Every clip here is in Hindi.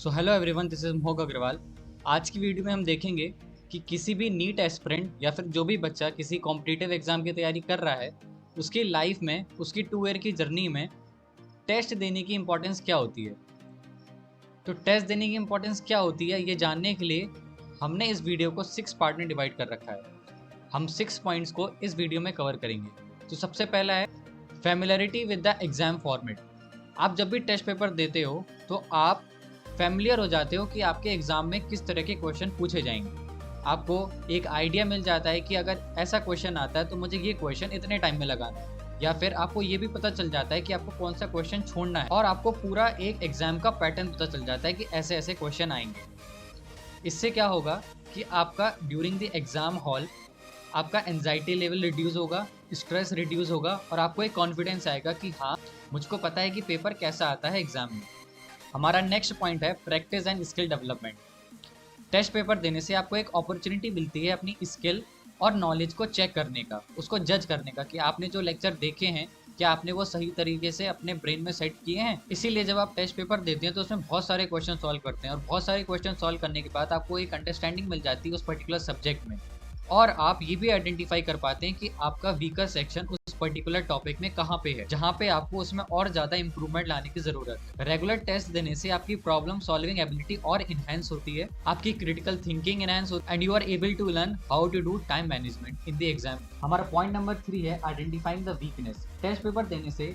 So hello everyone, this is मोहक अग्रवाल। आज की वीडियो में हम देखेंगे कि किसी भी नीट एस्पिरेंट या फिर जो भी बच्चा किसी कॉम्पिटिटिव एग्जाम की तैयारी कर रहा है, उसकी लाइफ में, उसकी 2 ईयर की जर्नी में टेस्ट देने की इंपॉर्टेंस क्या होती है। तो टेस्ट देने की इंपॉर्टेंस क्या होती है, ये जानने के लिए हमने इस वीडियो को 6 पार्ट में डिवाइड कर रखा है। हम 6 पॉइंट्स को इस वीडियो में कवर करेंगे। तो सबसे पहला है familiarity with the exam format. आप जब भी टेस्ट पेपर देते हो तो आप फैमिलियर हो जाते हो कि आपके एग्ज़ाम में किस तरह के क्वेश्चन पूछे जाएंगे। आपको एक आइडिया मिल जाता है कि अगर ऐसा क्वेश्चन आता है तो मुझे ये क्वेश्चन इतने टाइम में लगाना है, या फिर आपको ये भी पता चल जाता है कि आपको कौन सा क्वेश्चन छोड़ना है, और आपको पूरा एक एग्ज़ाम का पैटर्न पता चल जाता है कि ऐसे ऐसे क्वेश्चन आएंगे। इससे क्या होगा कि आपका ड्यूरिंग द एग्ज़ाम हॉल आपका एंजाइटी लेवल रिड्यूस होगा, स्ट्रेस रिड्यूस होगा, और आपको एक कॉन्फिडेंस आएगा कि हाँ, मुझको पता है कि पेपर कैसा आता है एग्ज़ाम में। हमारा नेक्स्ट पॉइंट है practice and skill development. Test paper देने से आपको एक अपॉर्चुनिटी मिलती है अपनी स्किल और नॉलेज को चेक करने का, उसको जज करने का कि आपने जो लेक्चर देखे हैं क्या आपने वो सही तरीके से अपने ब्रेन में सेट किए हैं। इसीलिए जब आप टेस्ट पेपर देते हैं तो उसमें बहुत सारे क्वेश्चन सॉल्व करते हैं, और बहुत सारे क्वेश्चन सॉल्व करने के बाद आपको एक अंडरस्टैंडिंग मिल जाती है उस पर्टिकुलर सब्जेक्ट में, और आप ये भी आइडेंटिफाई कर पाते हैं कि आपका वीकर सेक्शन उस पर्टिकुलर टॉपिक में कहाँ पे है, जहाँ पे आपको उसमें और ज़्यादा इंप्रूवमेंट लाने की ज़रूरत है। रेगुलर टेस्ट देने से आपकी प्रॉब्लम सॉल्विंग एबिलिटी और इनहेंस होती है, आपकी क्रिटिकल थिंकिंग इनहेंस होती है, and you are able to learn how to do time management in the exam. हमारा पॉइंट नंबर 3 है identifying the weakness. Test paper देने से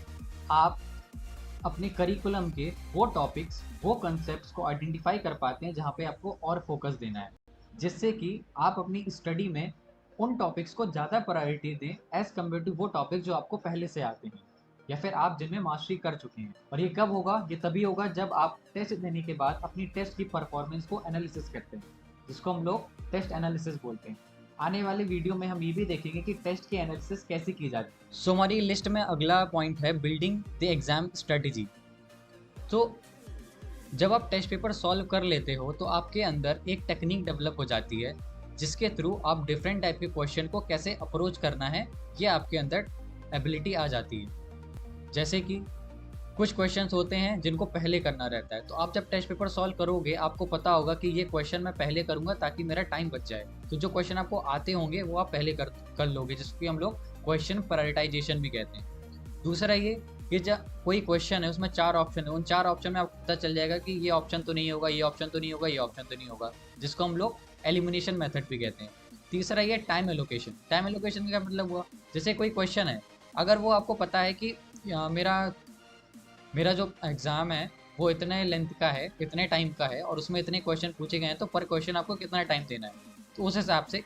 आप अपने करिकुलम के वो टॉपिक्स, वो कंसेप्ट को आइडेंटिफाई कर पाते हैं जहाँ पे आपको और फोकस देना है, जिससे कि आप अपनी स्टडी में उन टॉपिक्स को ज़्यादा प्रायोरिटी दें एज कम्पेयर टू वो टॉपिक जो आपको पहले से आते हैं या फिर आप जिनमें मास्टरी कर चुके हैं। और ये कब होगा? ये तभी होगा जब आप टेस्ट देने के बाद अपनी टेस्ट की परफॉर्मेंस को एनालिसिस करते हैं, जिसको हम लोग टेस्ट एनालिसिस बोलते हैं। आने वाले वीडियो में हम ये भी देखेंगे कि टेस्ट की एनालिसिस कैसे की जाती है। सो हमारी लिस्ट में अगला पॉइंट है बिल्डिंग द एग्जाम स्ट्रेटेजी। तो जब आप टेस्ट पेपर सॉल्व कर लेते हो तो आपके अंदर एक टेक्निक डेवलप हो जाती है, जिसके थ्रू आप डिफरेंट टाइप के क्वेश्चन को कैसे अप्रोच करना है ये आपके अंदर एबिलिटी आ जाती है। जैसे कि कुछ क्वेश्चंस होते हैं जिनको पहले करना रहता है, तो आप जब टेस्ट पेपर सॉल्व करोगे आपको पता होगा कि ये क्वेश्चन मैं पहले करूंगा ताकि मेरा टाइम बच जाए। तो जो क्वेश्चन आपको आते होंगे वो आप पहले कर लोगे, जिसको हम लोग क्वेश्चन प्रायोरिटाइजेशन भी कहते हैं। दूसरा ये कि जब कोई क्वेश्चन है उसमें 4 ऑप्शन है, उन 4 ऑप्शन में आपको पता चल जाएगा कि ये ऑप्शन तो नहीं होगा, ये ऑप्शन तो नहीं होगा, ये ऑप्शन तो नहीं होगा, जिसको हम लोग एलिमिनेशन मेथड भी कहते हैं। तीसरा ये टाइम एलोकेशन। टाइम एलोकेशन का क्या मतलब हुआ? जैसे कोई क्वेश्चन है, अगर वो आपको पता है कि मेरा जो एग्ज़ाम है वो इतने लेंथ का है, इतने टाइम का है, और उसमें इतने क्वेश्चन पूछे गए हैं, तो पर क्वेश्चन आपको कितना टाइम देना है, तो उस हिसाब से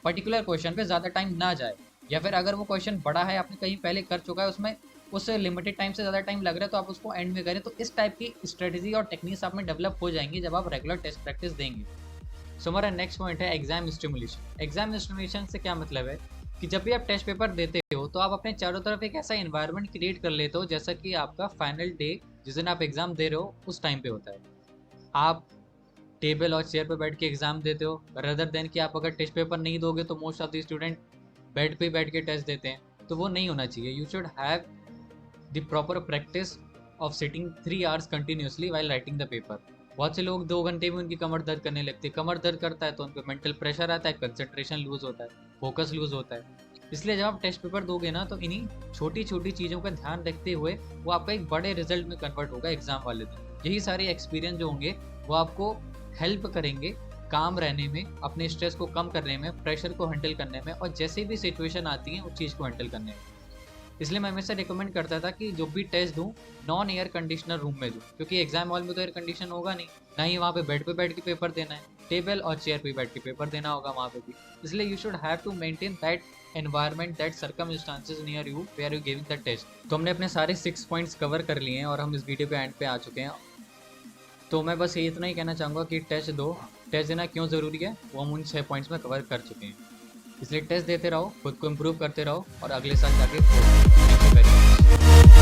पर्टिकुलर क्वेश्चन पे ज़्यादा टाइम ना जाए। या फिर अगर वो क्वेश्चन बड़ा है, आपने कहीं पहले कर चुका है, उसमें उससे लिमिटेड टाइम से ज़्यादा टाइम लग रहा है, तो आप उसको एंड में करें। तो इस टाइप की स्ट्रेटजी और टेक्निक्स आप में डेवलप हो जाएंगी जब आप रेगुलर टेस्ट प्रैक्टिस देंगे। सो हमारा नेक्स्ट पॉइंट है एग्जाम स्टिमुलेशन। एग्जाम स्टिमुलेशन से क्या मतलब है कि जब भी आप टेस्ट पेपर देते हो तो आप अपने चारों तरफ एक ऐसा इन्वायरमेंट क्रिएट कर लेते हो जैसा कि आपका फाइनल डे जिस दिन आप एग्ज़ाम दे रहे हो उस टाइम पे होता है। आप टेबल और चेयर पर बैठ के एग्ज़ाम देते हो, रदर देन कि आप अगर टेस्ट पेपर नहीं दोगे तो most of the student bed पे बैठ के टेस्ट देते हैं, तो वो नहीं होना चाहिए। You should have the proper practice of sitting 3 hours continuously while writing the paper. बहुत से लोग 2 घंटे में उनकी कमर दर्द करने लगती है। कमर दर्द करता है तो उन पर मेंटल प्रेशर आता है, कंसंट्रेशन लूज होता है, फोकस लूज होता है। इसलिए जब आप टेस्ट पेपर दोगे ना तो इन्हीं छोटी छोटी चीज़ों का ध्यान रखते हुए वो आपका एक बड़े रिजल्ट में कन्वर्ट होगा एग्जाम वाले दिन। यही सारे एक्सपीरियंस जो होंगे वो आपको हेल्प करेंगे काम रहने में, अपने स्ट्रेस को कम करने में, प्रेशर को हैंडल करने में, और जैसे भी सिचुएशन आती है उस चीज़ को हैंडल करने में। इसलिए मैं हमेशा रिकमेंड करता था कि जो भी टेस्ट दूँ नॉन एयर कंडीशनर रूम में दूँ, क्योंकि एग्जाम हॉल में तो एयर कंडीशन होगा नहीं, ना ही वहाँ पे बेड पे बैठ के पेपर देना है, टेबल और चेयर पे बैठ के पेपर देना होगा वहाँ पे भी। इसलिए you should have to maintain that environment, that circumstances near you where you giving the test. तो हमने अपने सारे 6 पॉइंट्स कवर कर लिए हैं और हम इस वीडियो के एंड पे आ चुके हैं। तो मैं बस ये इतना ही कहना चाहूँगा कि टेस्ट देना क्यों ज़रूरी है वो हम उन 6 पॉइंट्स में कवर कर चुके हैं। इसलिए टेस्ट देते रहो, खुद को इम्प्रूव करते रहो और अगले साल जाके। Thank you very much.